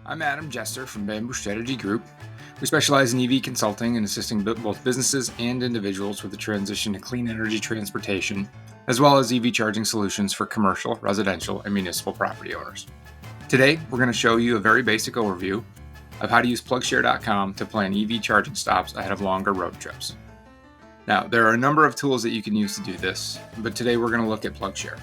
I'm Adam Jester from Bamboo Strategy Group. We specialize in EV consulting and assisting both businesses and individuals with the transition to clean energy transportation, as well as EV charging solutions for commercial, residential, and municipal property owners. Today, we're going to show you a very basic overview of how to use PlugShare.com to plan EV charging stops ahead of longer road trips. Now, there are a number of tools that you can use to do this, but today we're going to look at PlugShare.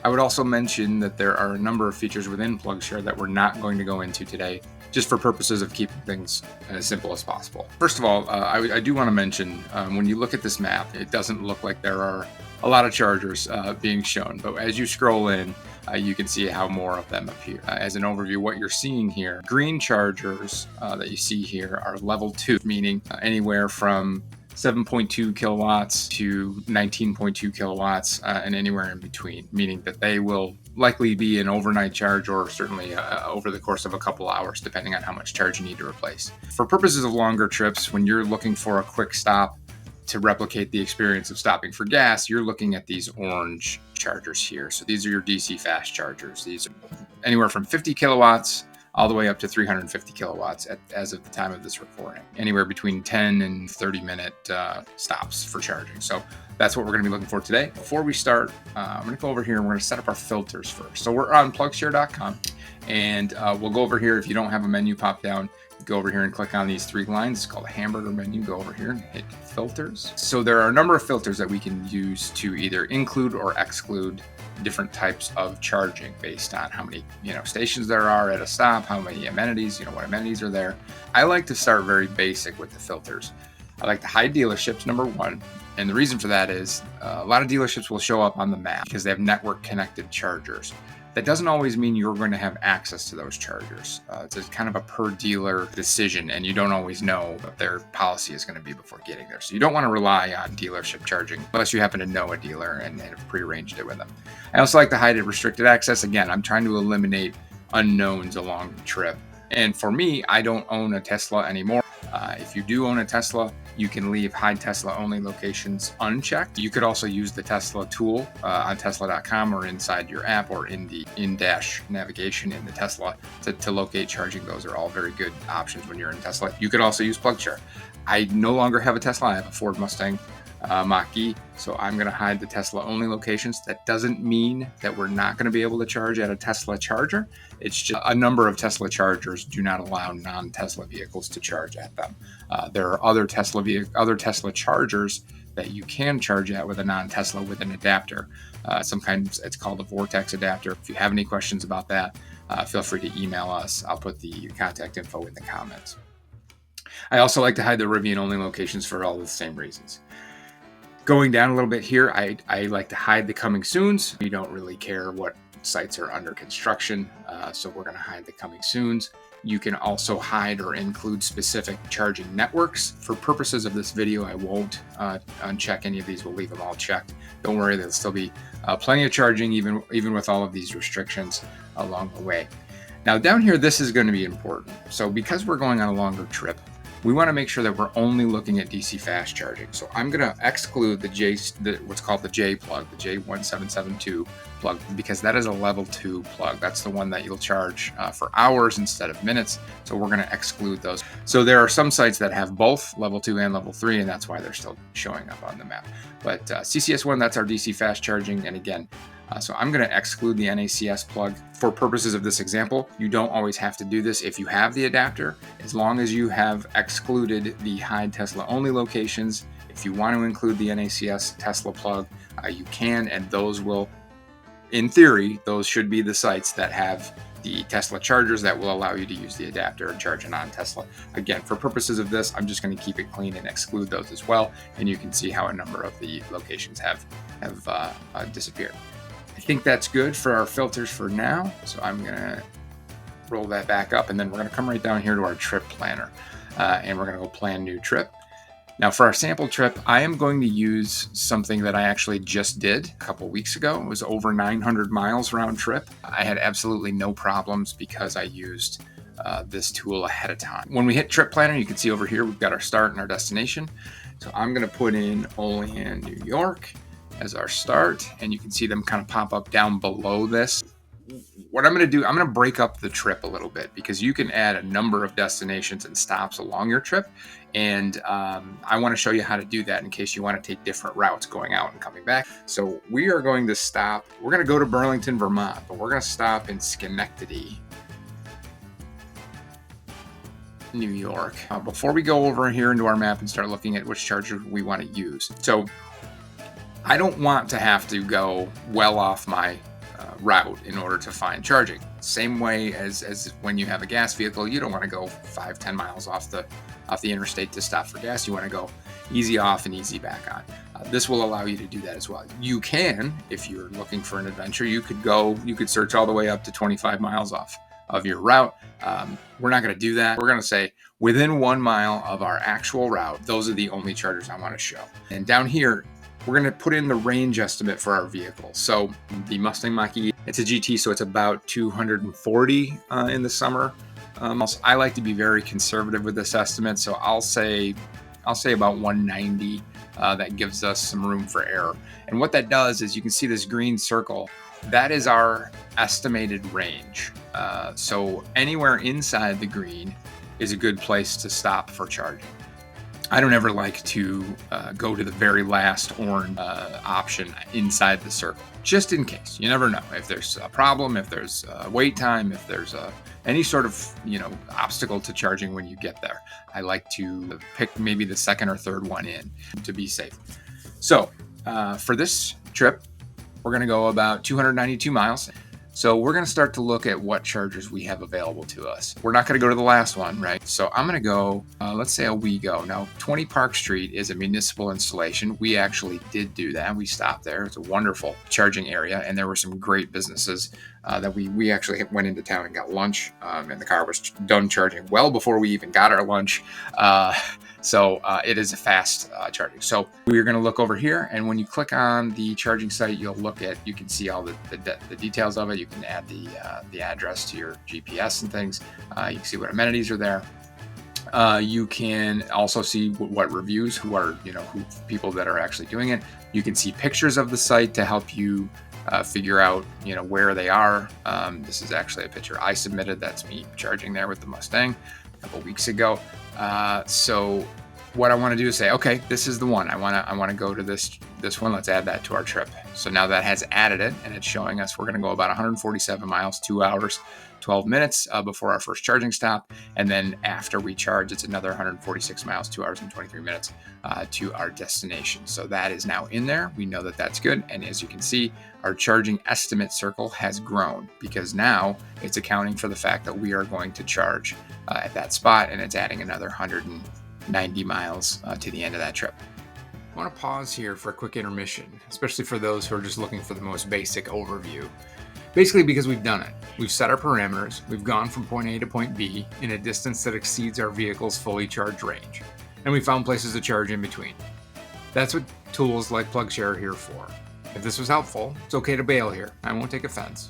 I would also mention that there are a number of features within PlugShare that we're not going to go into today, just for purposes of keeping things as simple as possible. First of all, I do want to mention, when you look at this map, it doesn't look like there are a lot of chargers being shown, but as you scroll in, you can see how more of them appear. As an overview, what you're seeing here, green chargers that you see here are level 2, meaning anywhere from 7.2 kilowatts to 19.2 kilowatts and anywhere in between, meaning that they will likely be an overnight charge or certainly over the course of a couple hours, depending on how much charge you need to replace. For purposes of longer trips, when you're looking for a quick stop to replicate the experience of stopping for gas, you're looking at these orange chargers here. So these are your DC fast chargers. These are anywhere from 50 kilowatts all the way up to 350 kilowatts as of the time of this recording. Anywhere between 10 and 30 minute stops for charging. So that's what we're gonna be looking for today. Before we start, I'm gonna go over here and we're gonna set up our filters first. So we're on PlugShare.com and we'll go over here. If you don't have a menu pop down, go over here and click on these 3 lines. It's called a hamburger menu. Go over here and hit filters. So there are a number of filters that we can use to either include or exclude different types of charging based on how many stations there are at a stop, how many amenities, what amenities are there. I like to start very basic with the filters. I like to hide dealerships, number 1. And the reason for that is a lot of dealerships will show up on the map because they have network connected chargers. That doesn't always mean you're going to have access to those chargers. It's kind of a per dealer decision, and you don't always know what their policy is going to be before getting there. So you don't want to rely on dealership charging unless you happen to know a dealer and have prearranged it with them. I also like to hide restricted access. Again, I'm trying to eliminate unknowns along the trip. And for me, I don't own a Tesla anymore. If you do own a Tesla, you can leave hide Tesla only locations unchecked. You could also use the Tesla tool on Tesla.com or inside your app or in the in-dash navigation in the Tesla to locate charging. Those are all very good options when you're in Tesla. You could also use PlugShare. I no longer have a Tesla. I have a Ford Mustang Mach-E, so I'm going to hide the Tesla only locations. That doesn't mean that we're not going to be able to charge at a Tesla charger. It's just a number of Tesla chargers do not allow non-Tesla vehicles to charge at them. There are other Tesla chargers that you can charge at with a non-Tesla with an adapter. Sometimes it's called a Vortex adapter. If you have any questions about that, feel free to email us. I'll put the contact info in the comments. I also like to hide the Rivian only locations for all the same reasons. Going down a little bit here, I like to hide the coming soons. We don't really care what sites are under construction, so we're going to hide the coming soons. You can also hide or include specific charging networks. For purposes of this video, I won't uncheck any of these. We'll leave them all checked. Don't worry, there'll still be plenty of charging even with all of these restrictions along the way. Now down here, this is going to be important. So because we're going on a longer trip, we want to make sure that we're only looking at DC fast charging. So I'm going to exclude what's called the J plug, the J1772 plug, because that is a level 2 plug. That's the one that you'll charge for hours instead of minutes. So we're going to exclude those. So there are some sites that have both level 2 and level 3, and that's why they're still showing up on the map. But CCS1, that's our DC fast charging. And again, so I'm going to exclude the NACS plug. For purposes of this example, you don't always have to do this if you have the adapter. As long as you have excluded the hide Tesla only locations, if you want to include the NACS Tesla plug, you can, and those will, in theory, those should be the sites that have the Tesla chargers that will allow you to use the adapter and charge a non-Tesla. Again, for purposes of this, I'm just going to keep it clean and exclude those as well, and you can see how a number of the locations have disappeared. I think that's good for our filters for now. So I'm going to roll that back up, and then we're going to come right down here to our trip planner, and we're going to go plan new trip. Now for our sample trip, I am going to use something that I actually just did a couple weeks ago. It was over 900 miles round trip. I had absolutely no problems because I used this tool ahead of time. When we hit trip planner, you can see over here, we've got our start and our destination. So I'm going to put in Olean, New York as our start, and you can see them kind of pop up down below this. what I'm going to do, I'm going to break up the trip a little bit because you can add a number of destinations and stops along your trip. And I want to show you how to do that in case you want to take different routes going out and coming back. So we are going to stop, we're going to go to Burlington, Vermont, but we're going to stop in Schenectady, New York, before we go over here into our map and start looking at which charger we want to use. So I don't want to have to go well off my route in order to find charging. Same way as when you have a gas vehicle, you don't want to go 5-10 miles off the interstate to stop for gas. You want to go easy off and easy back on. This will allow you to do that as well. You can, if you're looking for an adventure, you could search all the way up to 25 miles off of your route. We're not going to do that. We're going to say within 1 mile of our actual route, those are the only chargers I want to show. And down here, we're going to put in the range estimate for our vehicle. So the Mustang Mach-E, it's a GT, so it's about 240 in the summer. Also, I like to be very conservative with this estimate, so I'll say about 190. That gives us some room for error. And what that does is you can see this green circle. That is our estimated range. So anywhere inside the green is a good place to stop for charging. I don't ever like to go to the very last orange option inside the circle, just in case. You never know if there's a problem, if there's a wait time, if there's any sort of obstacle to charging when you get there. I like to pick maybe the second or third one in to be safe. So for this trip, we're going to go about 292 miles. So we're going to start to look at what chargers we have available to us. We're not going to go to the last one, right? So I'm going to go, let's say a WeGo. Now, 20 Park Street is a municipal installation. We actually did do that. We stopped there. It's a wonderful charging area, and there were some great businesses that we actually went into town and got lunch, and the car was done charging well before we even got our lunch. So it is a fast charging. So we're going to look over here, and when you click on the charging site, you can see all the details of it. You can add the address to your GPS and things. You can see what amenities are there. You can also see what reviews, who people that are actually doing it. You can see pictures of the site to help you figure out where they are. This is actually a picture I submitted. That's me charging there with the Mustang a couple weeks ago. So what I want to do is say, okay, this is the one. I want to go to this one. Let's add that to our trip. So now that has added it, and it's showing us we're going to go about 147 miles, 2 hours, 12 minutes before our first charging stop. And then after we charge, it's another 146 miles, 2 hours and 23 minutes to our destination. So that is now in there. We know that that's good. And as you can see, our charging estimate circle has grown because now it's accounting for the fact that we are going to charge at that spot, and it's adding another 190 miles to the end of that trip. I want to pause here for a quick intermission, especially for those who are just looking for the most basic overview. Basically because we've done it. We've set our parameters. We've gone from point A to point B in a distance that exceeds our vehicle's fully charged range. And we found places to charge in between. That's what tools like PlugShare are here for. If this was helpful, it's okay to bail here. I won't take offense.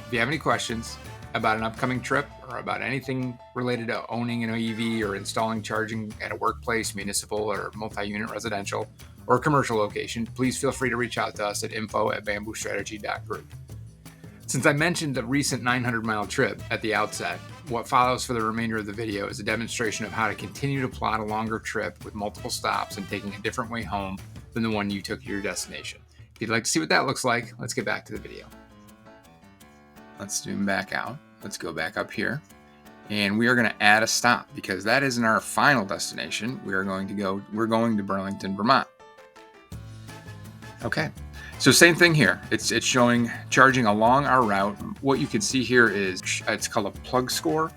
If you have any questions about an upcoming trip or about anything related to owning an EV or installing charging at a workplace, municipal or multi-unit residential or commercial location, please feel free to reach out to us at info@bamboostrategy.group. Since I mentioned the recent 900-mile trip at the outset, what follows for the remainder of the video is a demonstration of how to continue to plot a longer trip with multiple stops and taking a different way home than the one you took to your destination. If you'd like to see what that looks like, let's get back to the video. Let's zoom back out. Let's go back up here. And we are going to add a stop because that isn't our final destination. We're going to Burlington, Vermont. Okay. So same thing here. It's showing charging along our route. What you can see here is it's called a plug score.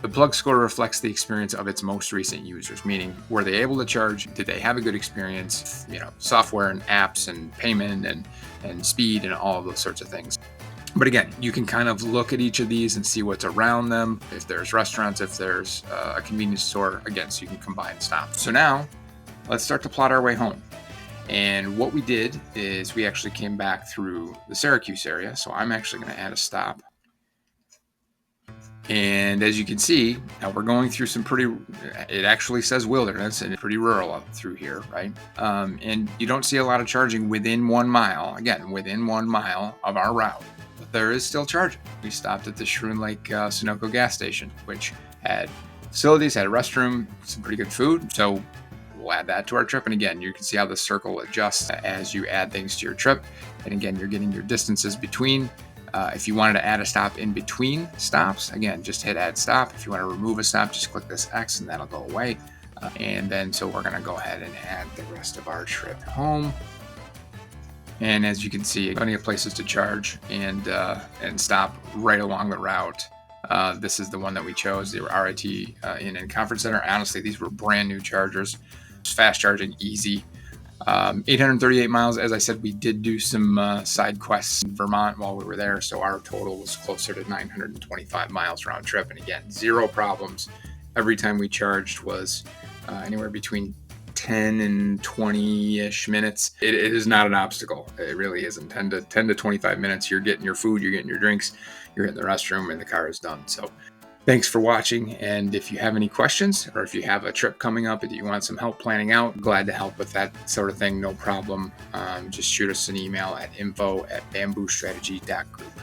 The plug score reflects the experience of its most recent users, meaning were they able to charge? Did they have a good experience? Software and apps and payment and speed and all of those sorts of things. But again, you can kind of look at each of these and see what's around them. If there's restaurants, if there's a convenience store, again, so you can combine stops. So now let's start to plot our way home. And what we did is we actually came back through the Syracuse area. So I'm actually going to add a stop. And as you can see, now we're going through some it actually says wilderness and pretty rural up through here, right? And you don't see a lot of charging within 1 mile, again, within 1 mile of our route. there is still charging. We stopped at the Shroon Lake Sunoco gas station, which had facilities, had a restroom, some pretty good food. So we'll add that to our trip. And again, you can see how the circle adjusts as you add things to your trip. And again, you're getting your distances between. If you wanted to add a stop in between stops, again, just hit add stop. If you want to remove a stop, just click this X and that'll go away. And then, so we're going to go ahead and add the rest of our trip home. And as you can see, plenty of places to charge and stop right along the route. This is the one that we chose. They were RIT Inn and Conference Center. Honestly, these were brand new chargers. Fast charging, easy. 838 miles. As I said, we did do some side quests in Vermont while we were there, so our total was closer to 925 miles round trip. And again, zero problems. Every time we charged was anywhere between 10 and 20-ish minutes. It is not an obstacle. It really isn't. 10 to 25 minutes, you're getting your food, you're getting your drinks, you're in the restroom, and the car is done. So thanks for watching, and if you have any questions or if you have a trip coming up that you want some help planning out, glad to help with that sort of thing, no problem. Just shoot us an email at info@bamboostrategy.group.